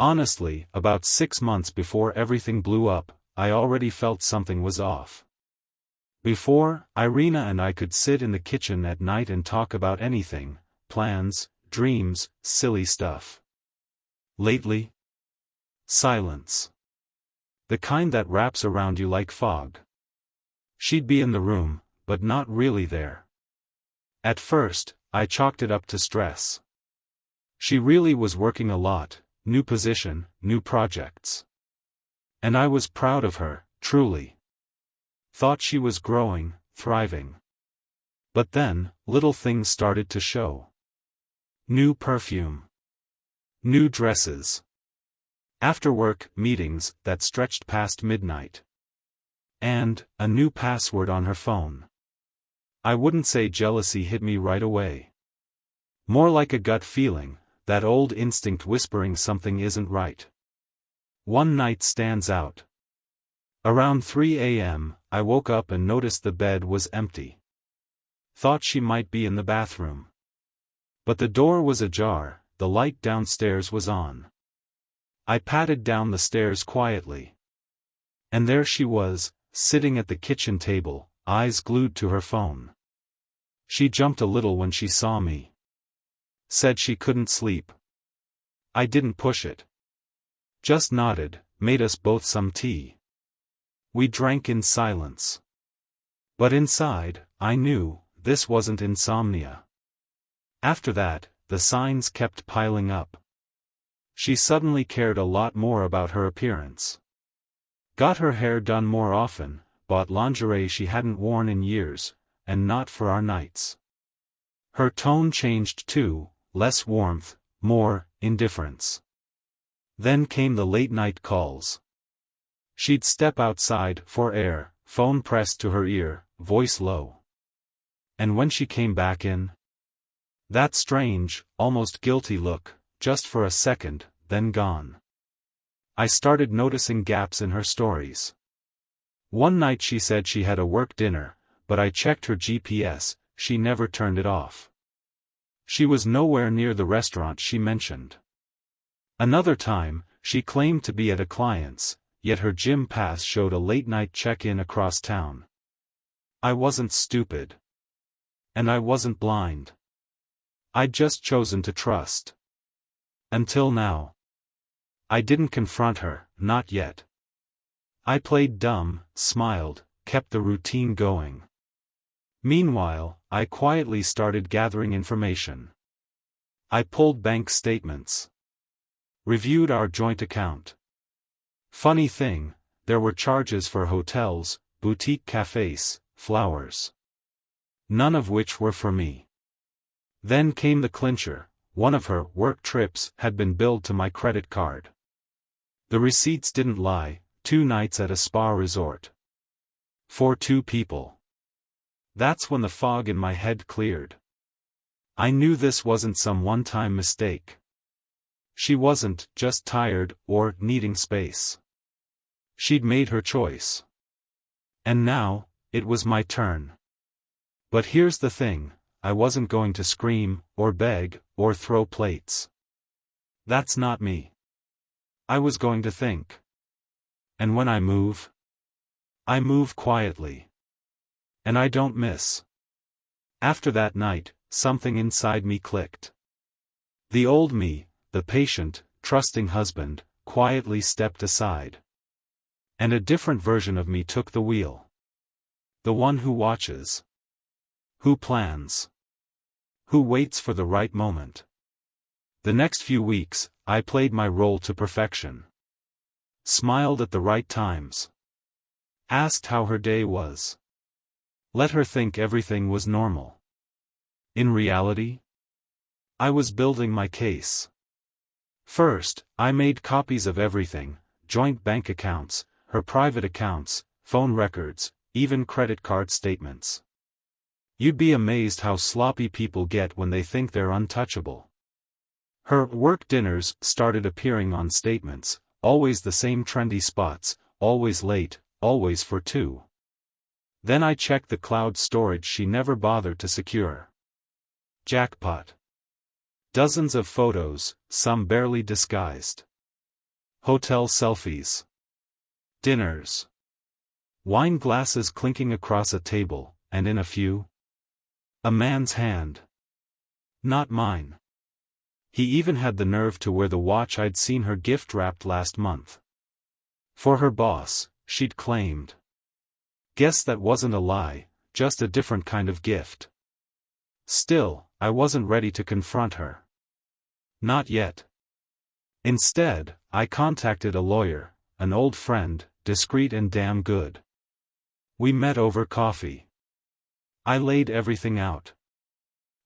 Honestly, about 6 months before everything blew up, I already felt something was off. Before, Irina and I could sit in the kitchen at night and talk about anything, plans, dreams, silly stuff. Lately? Silence. The kind that wraps around you like fog. She'd be in the room, but not really there. At first, I chalked it up to stress. She really was working a lot, new position, new projects. And I was proud of her, truly. Thought she was growing, thriving. But then, little things started to show. New perfume. New dresses. After-work meetings that stretched past midnight. And a new password on her phone. I wouldn't say jealousy hit me right away. More like a gut feeling, that old instinct whispering something isn't right. One night stands out. Around 3 a.m., I woke up and noticed the bed was empty. Thought she might be in the bathroom. But the door was ajar, the light downstairs was on. I patted down the stairs quietly. And there she was, sitting at the kitchen table, eyes glued to her phone. She jumped a little when she saw me. Said she couldn't sleep. I didn't push it. Just nodded, made us both some tea. We drank in silence. But inside, I knew, this wasn't insomnia. After that, the signs kept piling up. She suddenly cared a lot more about her appearance. Got her hair done more often, bought lingerie she hadn't worn in years, and not for our nights. Her tone changed too, less warmth, more indifference. Then came the late-night calls. She'd step outside for air, phone pressed to her ear, voice low. And when she came back in, that strange, almost guilty look, just for a second, then gone. I started noticing gaps in her stories. One night she said she had a work dinner, but I checked her GPS, she never turned it off. She was nowhere near the restaurant she mentioned. Another time, she claimed to be at a client's, yet her gym pass showed a late-night check-in across town. I wasn't stupid. And I wasn't blind. I'd just chosen to trust. Until now. I didn't confront her, not yet. I played dumb, smiled, kept the routine going. Meanwhile, I quietly started gathering information. I pulled bank statements. Reviewed our joint account. Funny thing, there were charges for hotels, boutique cafes, flowers. None of which were for me. Then came the clincher, one of her work trips had been billed to my credit card. The receipts didn't lie, 2 nights at a spa resort. For 2 people. That's when the fog in my head cleared. I knew this wasn't some one-time mistake. She wasn't just tired or needing space. She'd made her choice. And now, it was my turn. But here's the thing, I wasn't going to scream, or beg, or throw plates. That's not me. I was going to think. And when I move quietly. And I don't miss. After that night, something inside me clicked. The old me, the patient, trusting husband, quietly stepped aside. And a different version of me took the wheel. The one who watches. Who plans. Who waits for the right moment. The next few weeks, I played my role to perfection. Smiled at the right times. Asked how her day was. Let her think everything was normal. In reality, I was building my case. First, I made copies of everything, joint bank accounts, her private accounts, phone records, even credit card statements. You'd be amazed how sloppy people get when they think they're untouchable. Her work dinners started appearing on statements, always the same trendy spots, always late, always for 2. Then I checked the cloud storage she never bothered to secure. Jackpot. Dozens of photos, some barely disguised. Hotel selfies. Dinners. Wine glasses clinking across a table, and in a few, a man's hand. Not mine. He even had the nerve to wear the watch I'd seen her gift wrapped last month. For her boss, she'd claimed. Guess that wasn't a lie, just a different kind of gift. Still, I wasn't ready to confront her. Not yet. Instead, I contacted a lawyer, an old friend, discreet and damn good. We met over coffee. I laid everything out.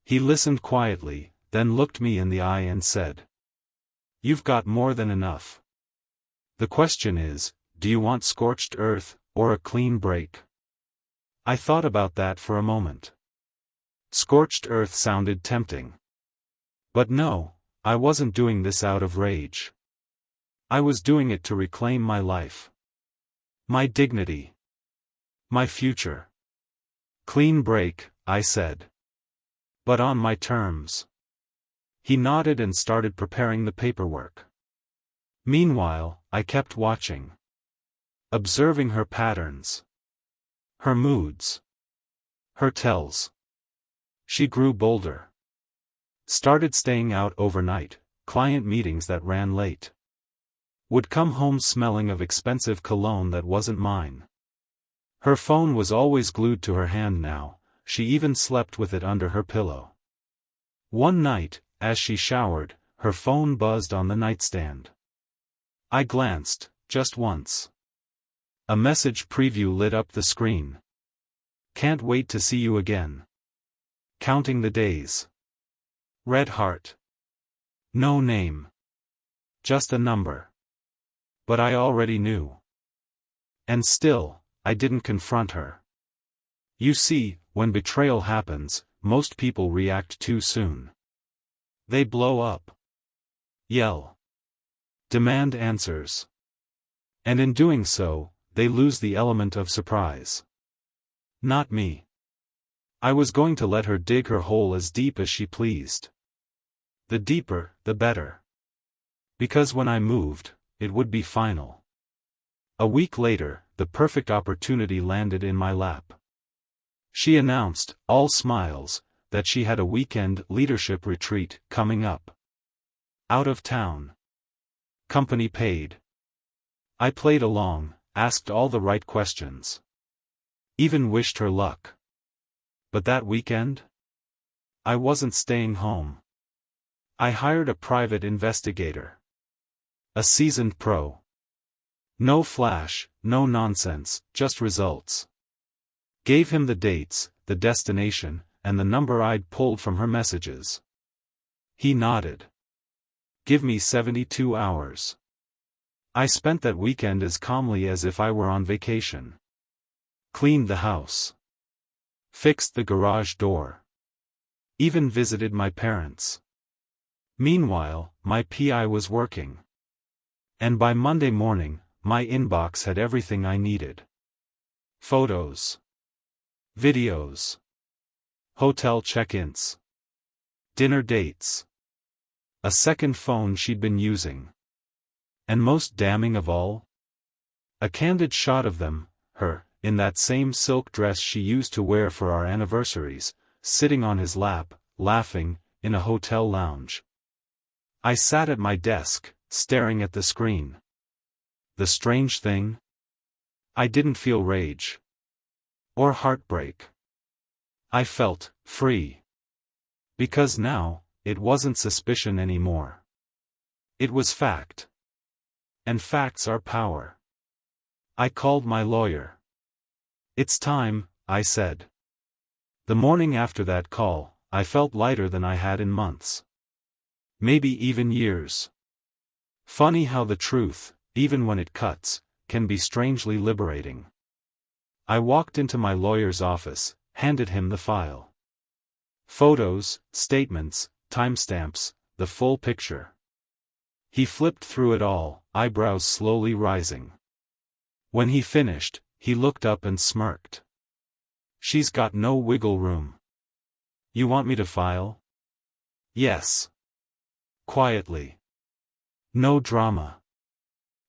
He listened quietly, then looked me in the eye and said, "You've got more than enough. The question is, do you want scorched earth, or a clean break?" I thought about that for a moment. Scorched earth sounded tempting. But no, I wasn't doing this out of rage. I was doing it to reclaim my life. My dignity. My future. Clean break, I said. But on my terms. He nodded and started preparing the paperwork. Meanwhile, I kept watching. Observing her patterns. Her moods. Her tells. She grew bolder. Started staying out overnight, client meetings that ran late. Would come home smelling of expensive cologne that wasn't mine. Her phone was always glued to her hand now, she even slept with it under her pillow. One night, as she showered, her phone buzzed on the nightstand. I glanced, just once. A message preview lit up the screen. "Can't wait to see you again. Counting the days." Red heart. No name. Just a number. But I already knew. And still, I didn't confront her. You see, when betrayal happens, most people react too soon. They blow up. Yell. Demand answers. And in doing so, they lose the element of surprise. Not me. I was going to let her dig her hole as deep as she pleased. The deeper, the better. Because when I moved, it would be final. A week later, the perfect opportunity landed in my lap. She announced, all smiles, that she had a weekend leadership retreat coming up. Out of town. Company paid. I played along, asked all the right questions. Even wished her luck. But that weekend? I wasn't staying home. I hired a private investigator. A seasoned pro. No flash, no nonsense, just results. Gave him the dates, the destination, and the number I'd pulled from her messages. He nodded. Give me 72 hours. I spent that weekend as calmly as if I were on vacation. Cleaned the house. Fixed the garage door. Even visited my parents. Meanwhile, my PI was working. And by Monday morning, my inbox had everything I needed. Photos. Videos. Hotel check-ins. Dinner dates. A second phone she'd been using. And most damning of all? A candid shot of them, her, in that same silk dress she used to wear for our anniversaries, sitting on his lap, laughing, in a hotel lounge. I sat at my desk, staring at the screen. The strange thing? I didn't feel rage. Or heartbreak. I felt free. Because now, it wasn't suspicion anymore. It was fact. And facts are power. I called my lawyer. "It's time," I said. The morning after that call, I felt lighter than I had in months. Maybe even years. Funny how the truth, even when it cuts, can be strangely liberating. I walked into my lawyer's office, handed him the file. Photos, statements, timestamps, the full picture. He flipped through it all, eyebrows slowly rising. When he finished, he looked up and smirked. "She's got no wiggle room. You want me to file?" "Yes." Quietly. "No drama.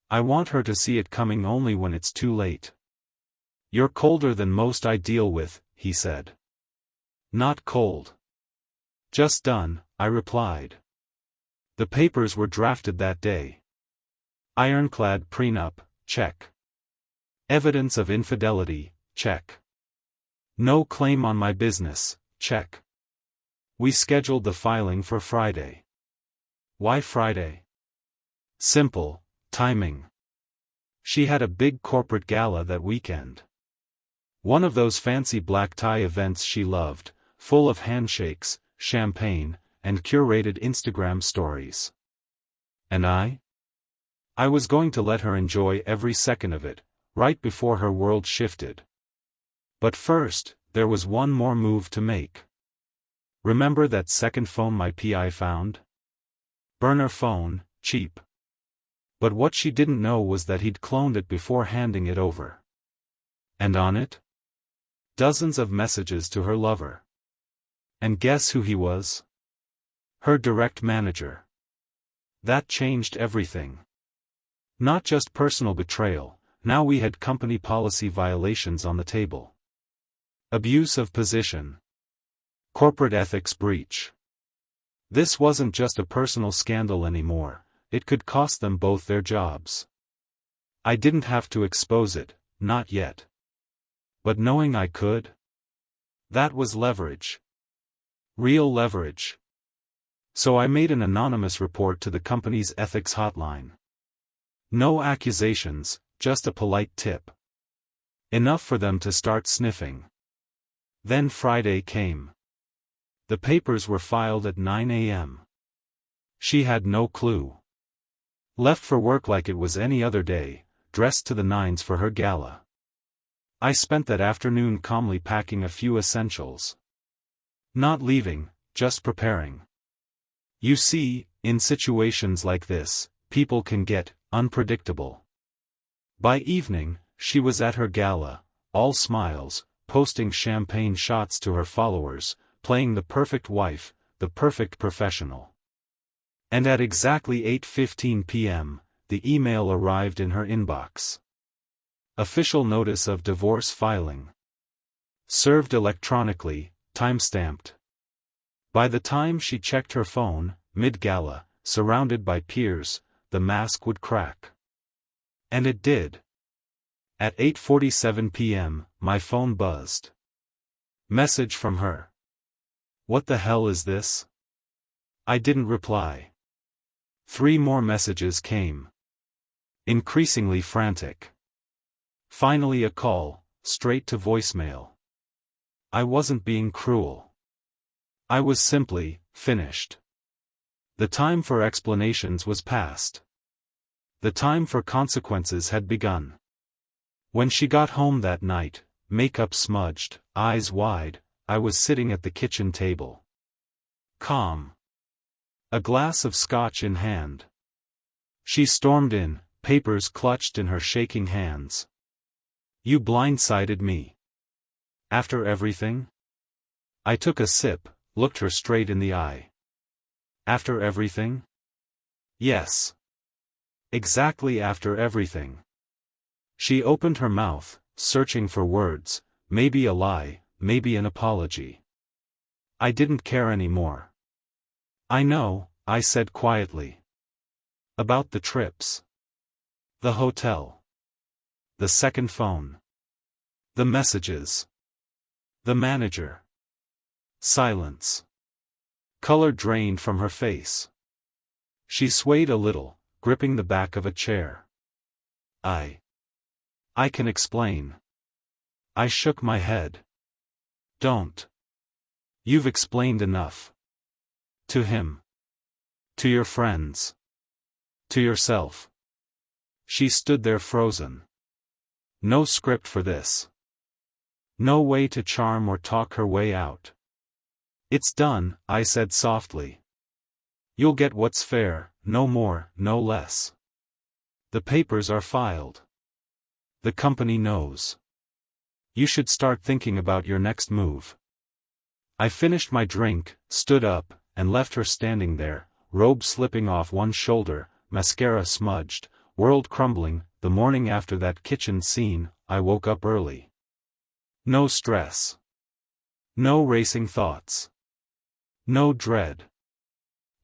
I want her to see it coming only when it's too late. You're colder than most I deal with, he said. Not cold. Just done, I replied. The papers were drafted that day. Ironclad prenup, check. Evidence of infidelity, check. No claim on my business, check. We scheduled the filing for Friday. Why Friday? Simple, timing. She had a big corporate gala that weekend. One of those fancy black tie events she loved, full of handshakes, champagne, and curated Instagram stories. And I was going to let her enjoy every second of it, right before her world shifted. But first, there was one more move to make. Remember that second phone my PI found? Burner phone, cheap. But what she didn't know was that he'd cloned it before handing it over. And on it? Dozens of messages to her lover. And guess who he was? Her direct manager. That changed everything. Not just personal betrayal, now we had company policy violations on the table. Abuse of position. Corporate ethics breach. This wasn't just a personal scandal anymore, it could cost them both their jobs. I didn't have to expose it, not yet. But knowing I could? That was leverage. Real leverage. So I made an anonymous report to the company's ethics hotline. No accusations, just a polite tip. Enough for them to start sniffing. Then Friday came. The papers were filed at 9 a.m. She had no clue. Left for work like it was any other day, dressed to the nines for her gala. I spent that afternoon calmly packing a few essentials. Not leaving, just preparing. You see, in situations like this, people can get unpredictable. By evening, she was at her gala, all smiles, posting champagne shots to her followers, playing the perfect wife, the perfect professional. And at exactly 8:15 p.m., the email arrived in her inbox. Official notice of divorce filing. Served electronically, time-stamped. By the time she checked her phone, mid-gala, surrounded by peers, the mask would crack. And it did. At 8:47 p.m., my phone buzzed. Message from her. What the hell is this? I didn't reply. 3 more messages came. Increasingly frantic. Finally a call, straight to voicemail. I wasn't being cruel. I was simply finished. The time for explanations was past. The time for consequences had begun. When she got home that night, makeup smudged, eyes wide, I was sitting at the kitchen table. Calm. A glass of scotch in hand. She stormed in, papers clutched in her shaking hands. You blindsided me. After everything? I took a sip, looked her straight in the eye. After everything? Yes. Exactly after everything. She opened her mouth, searching for words, maybe a lie, maybe an apology. I didn't care anymore. I know, I said quietly. About the trips. The hotel. The second phone. The messages. The manager. Silence. Color drained from her face. She swayed a little, gripping the back of a chair. I can explain. I shook my head. Don't. You've explained enough. To him. To your friends. To yourself. She stood there frozen. No script for this. No way to charm or talk her way out. It's done, I said softly. You'll get what's fair, no more, no less. The papers are filed. The company knows. You should start thinking about your next move. I finished my drink, stood up, and left her standing there, robe slipping off one shoulder, mascara smudged, world crumbling. The morning after that kitchen scene, I woke up early. No stress. No racing thoughts. No dread.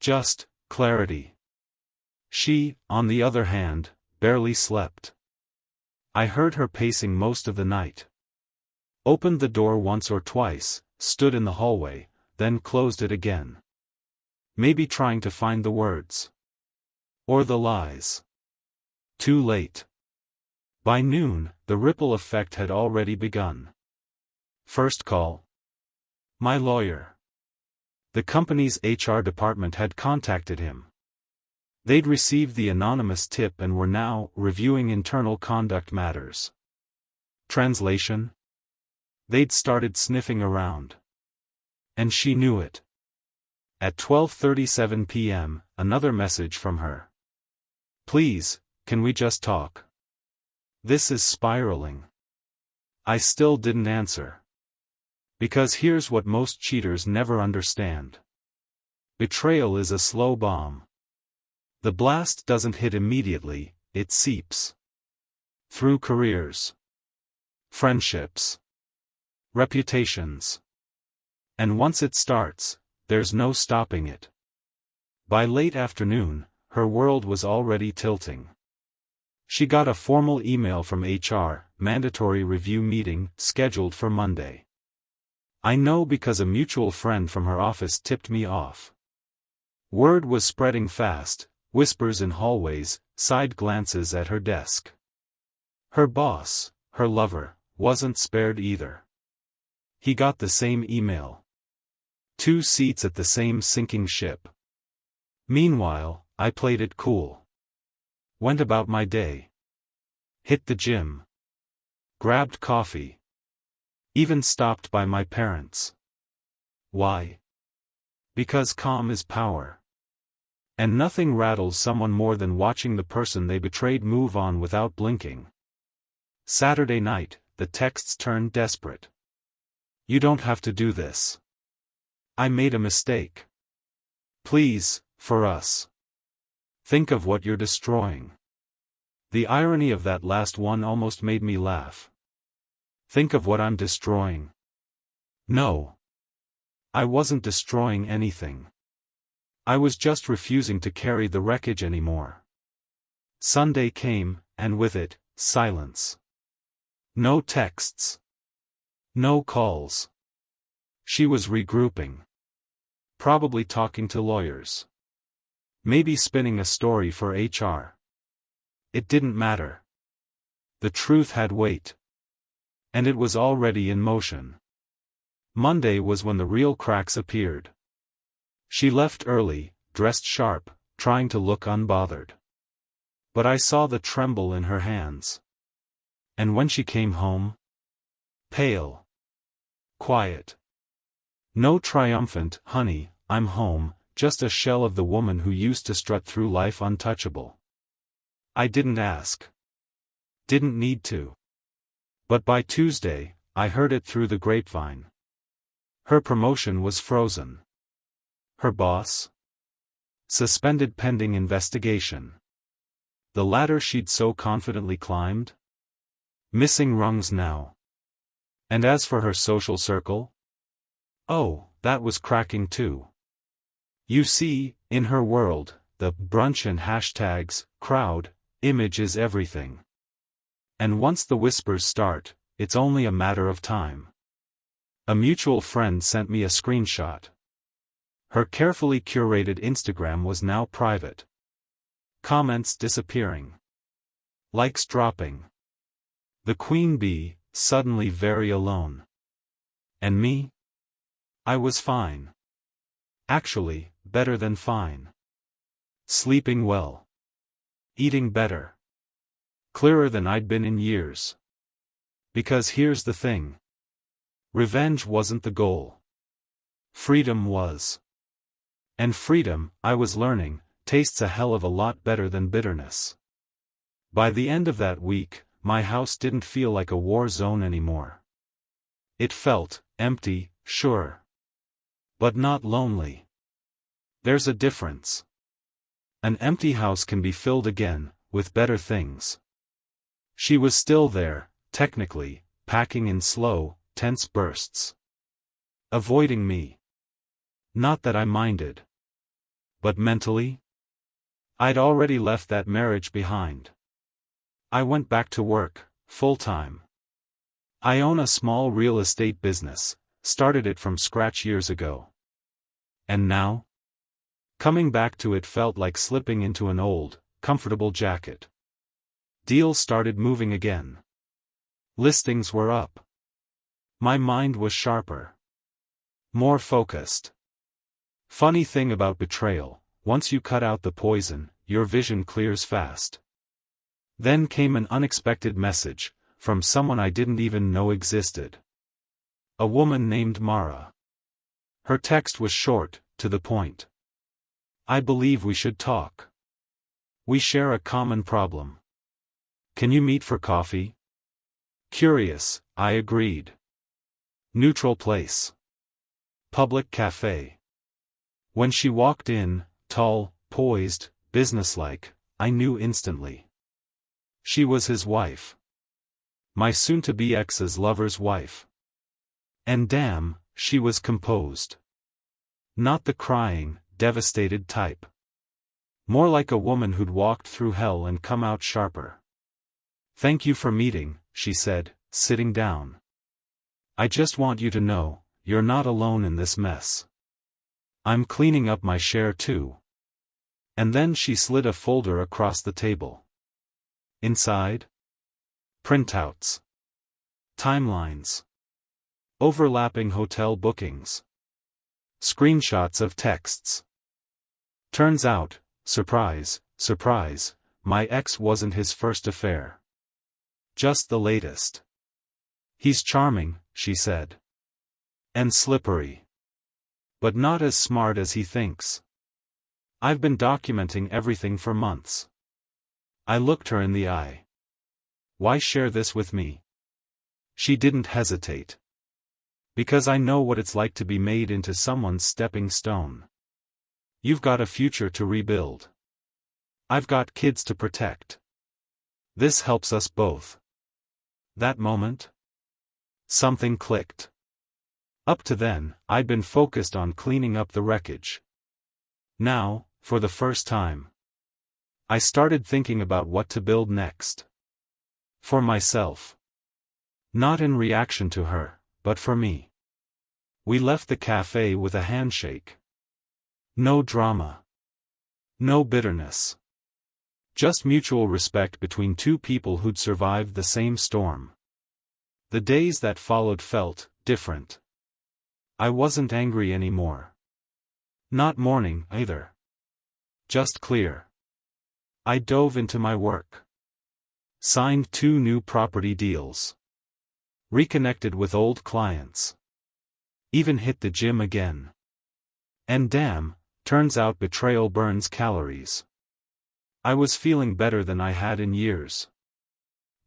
Just clarity. She, on the other hand, barely slept. I heard her pacing most of the night. Opened the door once or twice, stood in the hallway, then closed it again. Maybe trying to find the words. Or the lies. Too late. By noon, the ripple effect had already begun. First call. My lawyer. The company's HR department had contacted him. They'd received the anonymous tip and were now reviewing internal conduct matters. Translation? They'd started sniffing around. And she knew it. At 12:37 p.m., another message from her. Please, can we just talk? This is spiraling. I still didn't answer. Because here's what most cheaters never understand. Betrayal is a slow bomb. The blast doesn't hit immediately, it seeps. Through careers. Friendships. Reputations. And once it starts, there's no stopping it. By late afternoon, her world was already tilting. She got a formal email from HR, mandatory review meeting, scheduled for Monday. I know because a mutual friend from her office tipped me off. Word was spreading fast, whispers in hallways, side glances at her desk. Her boss, her lover, wasn't spared either. He got the same email. 2 seats at the same sinking ship. Meanwhile, I played it cool. Went about my day. Hit the gym. Grabbed coffee. Even stopped by my parents. Why? Because calm is power. And nothing rattles someone more than watching the person they betrayed move on without blinking. Saturday night, the texts turned desperate. You don't have to do this. I made a mistake. Please, for us. Think of what you're destroying. The irony of that last one almost made me laugh. Think of what I'm destroying. No. I wasn't destroying anything. I was just refusing to carry the wreckage anymore. Sunday came, and with it, silence. No texts. No calls. She was regrouping. Probably talking to lawyers. Maybe spinning a story for HR. It didn't matter. The truth had weight. And it was already in motion. Monday was when the real cracks appeared. She left early, dressed sharp, trying to look unbothered. But I saw the tremble in her hands. And when she came home? Pale. Quiet. No triumphant, honey, I'm home, just a shell of the woman who used to strut through life untouchable. I didn't ask. Didn't need to. But by Tuesday, I heard it through the grapevine. Her promotion was frozen. Her boss? Suspended pending investigation. The ladder she'd so confidently climbed? Missing rungs now. And as for her social circle? Oh, that was cracking too. You see, in her world, the brunch and hashtags, crowd, image is everything. And once the whispers start, it's only a matter of time. A mutual friend sent me a screenshot. Her carefully curated Instagram was now private. Comments disappearing. Likes dropping. The queen bee, suddenly very alone. And me? I was fine. Actually, better than fine. Sleeping well. Eating better. Clearer than I'd been in years. Because here's the thing. Revenge wasn't the goal. Freedom was. And freedom, I was learning, tastes a hell of a lot better than bitterness. By the end of that week, my house didn't feel like a war zone anymore. It felt empty, sure. But not lonely. There's a difference. An empty house can be filled again, with better things. She was still there, technically, packing in slow, tense bursts. Avoiding me. Not that I minded. But mentally? I'd already left that marriage behind. I went back to work, full-time. I own a small real estate business, started it from scratch years ago. And now? Coming back to it felt like slipping into an old, comfortable jacket. Deals started moving again. Listings were up. My mind was sharper. More focused. Funny thing about betrayal, once you cut out the poison, your vision clears fast. Then came an unexpected message, from someone I didn't even know existed. A woman named Mara. Her text was short, to the point. I believe we should talk. We share a common problem. Can you meet for coffee? Curious, I agreed. Neutral place. Public cafe. When she walked in, tall, poised, businesslike, I knew instantly. She was his wife. My soon-to-be ex's lover's wife. And damn, she was composed. Not the crying, devastated type. More like a woman who'd walked through hell and come out sharper. Thank you for meeting, she said, sitting down. I just want you to know, you're not alone in this mess. I'm cleaning up my share too. And then she slid a folder across the table. Inside? Printouts. Timelines. Overlapping hotel bookings. Screenshots of texts. Turns out, surprise, surprise, my ex wasn't his first affair. Just the latest. He's charming, she said. And slippery. But not as smart as he thinks. I've been documenting everything for months. I looked her in the eye. Why share this with me? She didn't hesitate. Because I know what it's like to be made into someone's stepping stone. You've got a future to rebuild. I've got kids to protect. This helps us both. That moment? Something clicked. Up to then, I'd been focused on cleaning up the wreckage. Now, for the first time, I started thinking about what to build next. For myself. Not in reaction to her, but for me. We left the cafe with a handshake. No drama. No bitterness. Just mutual respect between two people who'd survived the same storm. The days that followed felt different. I wasn't angry anymore. Not mourning, either. Just clear. I dove into my work. Signed 2 new property deals. Reconnected with old clients. Even hit the gym again. And damn, turns out betrayal burns calories. I was feeling better than I had in years.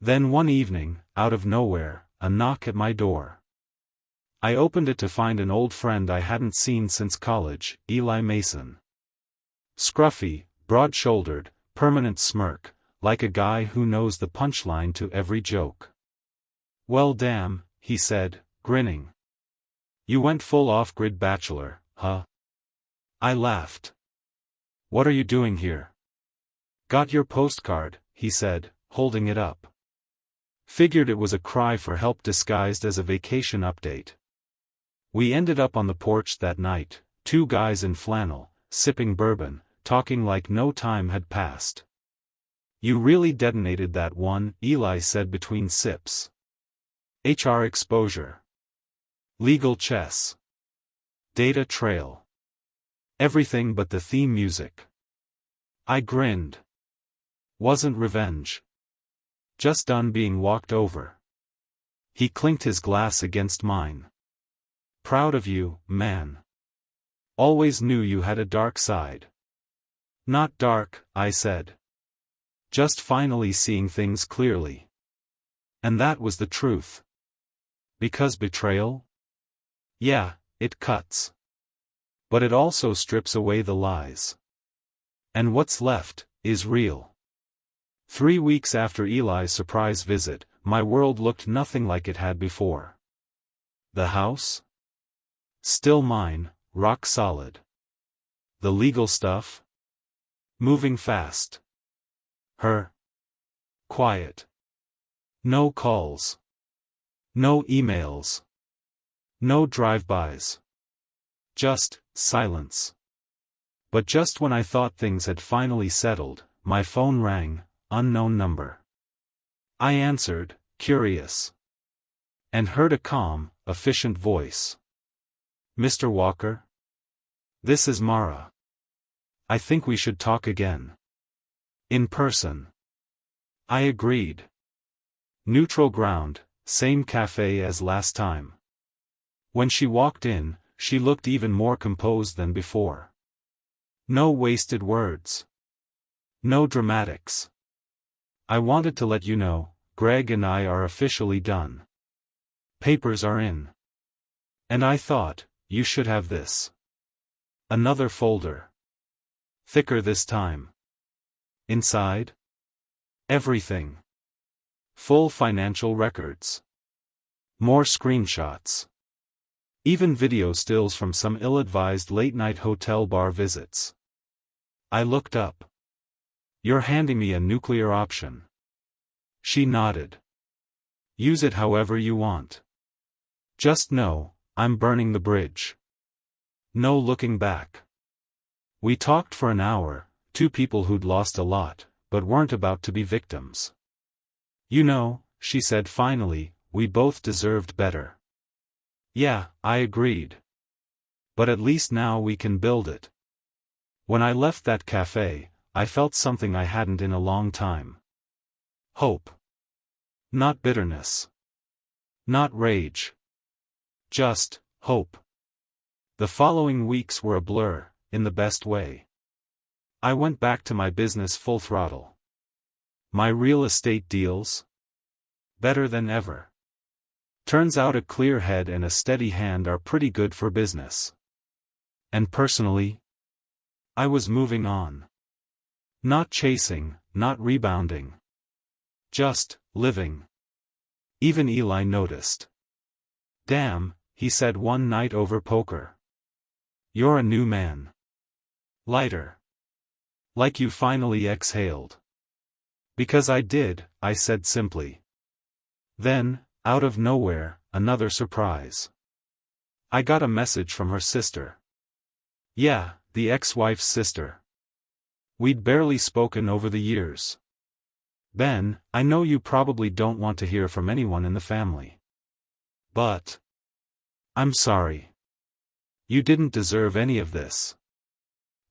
Then one evening, out of nowhere, a knock at my door. I opened it to find an old friend I hadn't seen since college, Eli Mason. Scruffy, broad-shouldered, permanent smirk, like a guy who knows the punchline to every joke. Well damn, he said, grinning. You went full off-grid bachelor, huh? I laughed. What are you doing here? Got your postcard, he said, holding it up. Figured it was a cry for help disguised as a vacation update. We ended up on the porch that night, 2 guys in flannel, sipping bourbon, talking like no time had passed. You really detonated that one, Eli said between sips. HR exposure. Legal chess. Data trail. Everything but the theme music. I grinned. Wasn't revenge. Just done being walked over. He clinked his glass against mine. Proud of you, man. Always knew you had a dark side. Not dark, I said. Just finally seeing things clearly. And that was the truth. Because betrayal? Yeah, it cuts. But it also strips away the lies. And what's left is real. 3 weeks after Eli's surprise visit, my world looked nothing like it had before. The house? Still mine, rock solid. The legal stuff? Moving fast. Her? Quiet. No calls. No emails. No drive-bys. Just silence. But just when I thought things had finally settled, my phone rang, unknown number. I answered, curious. And heard a calm, efficient voice. Mr. Walker? This is Mara. I think we should talk again. In person. I agreed. Neutral ground, same cafe as last time. When she walked in, she looked even more composed than before. No wasted words. No dramatics. I wanted to let you know, Greg and I are officially done. Papers are in. And I thought, you should have this. Another folder. Thicker this time. Inside? Everything. Full financial records. More screenshots. Even video stills from some ill-advised late-night hotel bar visits. I looked up. You're handing me a nuclear option. She nodded. Use it however you want. Just know, I'm burning the bridge. No looking back. We talked for an hour, two people who'd lost a lot, but weren't about to be victims. You know, she said finally, we both deserved better. Yeah, I agreed. But at least now we can build it. When I left that cafe, I felt something I hadn't in a long time. Hope. Not bitterness. Not rage. Just hope. The following weeks were a blur, in the best way. I went back to my business full throttle. My real estate deals? Better than ever. Turns out a clear head and a steady hand are pretty good for business. And personally? I was moving on. Not chasing, not rebounding. Just living. Even Eli noticed. Damn, he said one night over poker. You're a new man. Lighter. Like you finally exhaled. Because I did, I said simply. Then, out of nowhere, another surprise. I got a message from her sister. Yeah, the ex-wife's sister. We'd barely spoken over the years. Ben, I know you probably don't want to hear from anyone in the family. But I'm sorry. You didn't deserve any of this.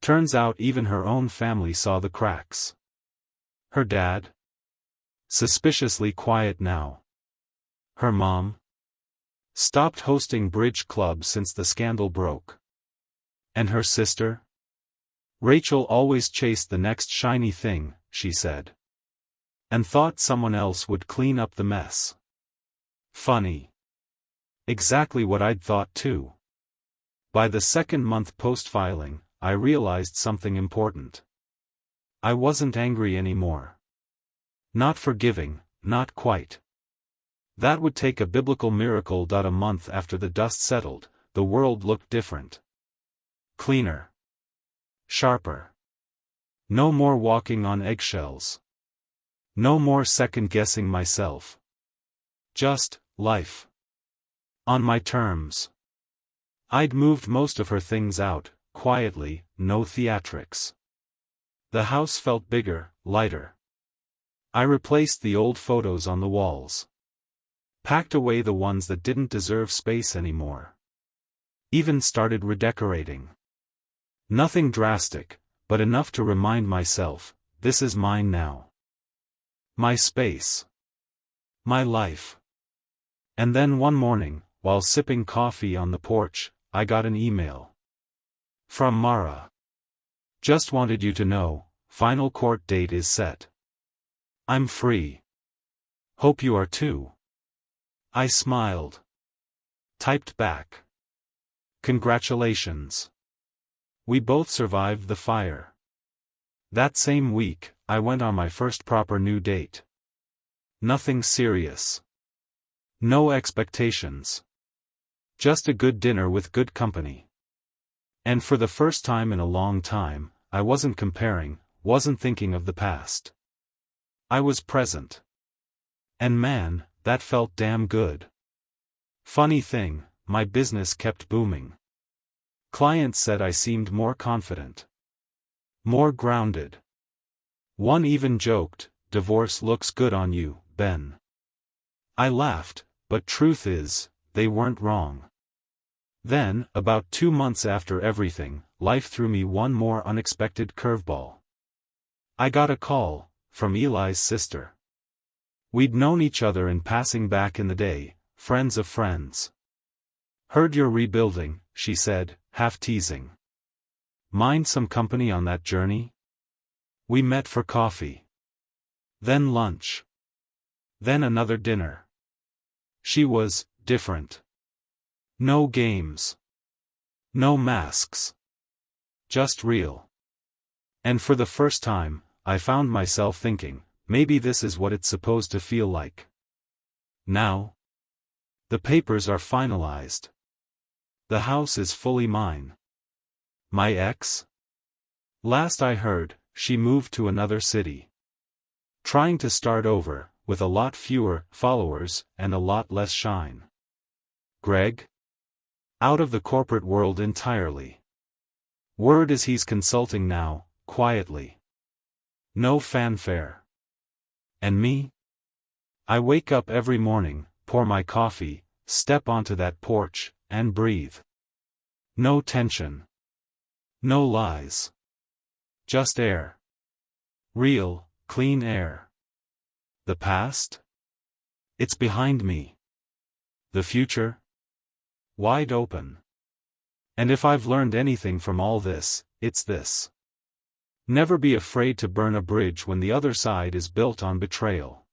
Turns out even her own family saw the cracks. Her dad? Suspiciously quiet now. Her mom? Stopped hosting bridge clubs since the scandal broke. And her sister? Rachel always chased the next shiny thing, she said. And thought someone else would clean up the mess. Funny. Exactly what I'd thought too. By the second month post-filing, I realized something important. I wasn't angry anymore. Not forgiving, not quite. That would take a biblical miracle. A month after the dust settled, the world looked different. Cleaner. Sharper. No more walking on eggshells. No more second-guessing myself. Just, life. On my terms. I'd moved most of her things out, quietly, no theatrics. The house felt bigger, lighter. I replaced the old photos on the walls. Packed away the ones that didn't deserve space anymore. Even started redecorating. Nothing drastic, but enough to remind myself, this is mine now. My space. My life. And then one morning, while sipping coffee on the porch, I got an email. From Mara. Just wanted you to know, final court date is set. I'm free. Hope you are too. I smiled. Typed back. Congratulations. We both survived the fire. That same week, I went on my first proper new date. Nothing serious. No expectations. Just a good dinner with good company. And for the first time in a long time, I wasn't comparing, wasn't thinking of the past. I was present. And man, that felt damn good. Funny thing, my business kept booming. Clients said I seemed more confident. More grounded. One even joked, "Divorce looks good on you, Ben." I laughed, but truth is, they weren't wrong. Then, about 2 months after everything, life threw me one more unexpected curveball. I got a call, from Eli's sister. We'd known each other in passing back in the day, friends of friends. "Heard you're rebuilding," she said, half teasing. "Mind some company on that journey?" We met for coffee. Then lunch. Then another dinner. She was different. No games. No masks. Just real. And for the first time, I found myself thinking, maybe this is what it's supposed to feel like. Now. The papers are finalized. The house is fully mine. My ex? Last I heard, she moved to another city. Trying to start over, with a lot fewer followers and a lot less shine. Greg? Out of the corporate world entirely. Word is he's consulting now, quietly. No fanfare. And me? I wake up every morning, pour my coffee, step onto that porch, and breathe. No tension. No lies. Just air. Real, clean air. The past? It's behind me. The future? Wide open. And if I've learned anything from all this, it's this. Never be afraid to burn a bridge when the other side is built on betrayal.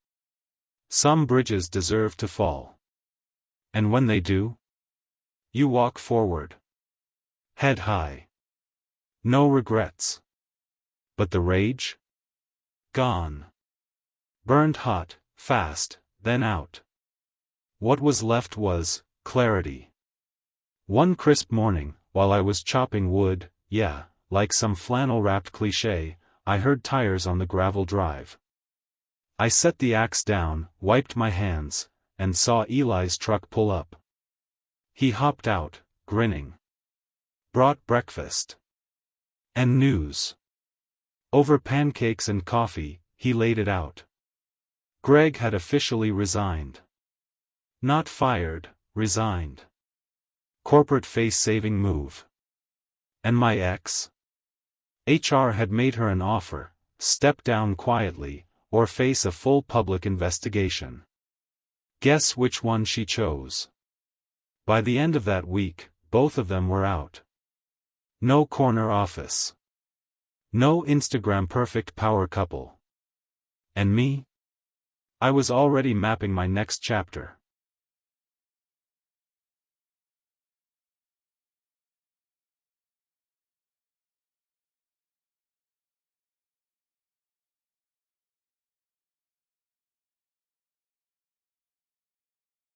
Some bridges deserve to fall. And when they do, you walk forward. Head high. No regrets. But the rage? Gone. Burned hot, fast, then out. What was left was clarity. One crisp morning, while I was chopping wood, yeah, like some flannel-wrapped cliché, I heard tires on the gravel drive. I set the axe down, wiped my hands, and saw Eli's truck pull up. He hopped out, grinning. Brought breakfast. And news. Over pancakes and coffee, he laid it out. Greg had officially resigned. Not fired, resigned. Corporate face-saving move. And my ex? HR had made her an offer, step down quietly, or face a full public investigation. Guess which one she chose. By the end of that week, both of them were out. No corner office. No Instagram perfect power couple. And me? I was already mapping my next chapter.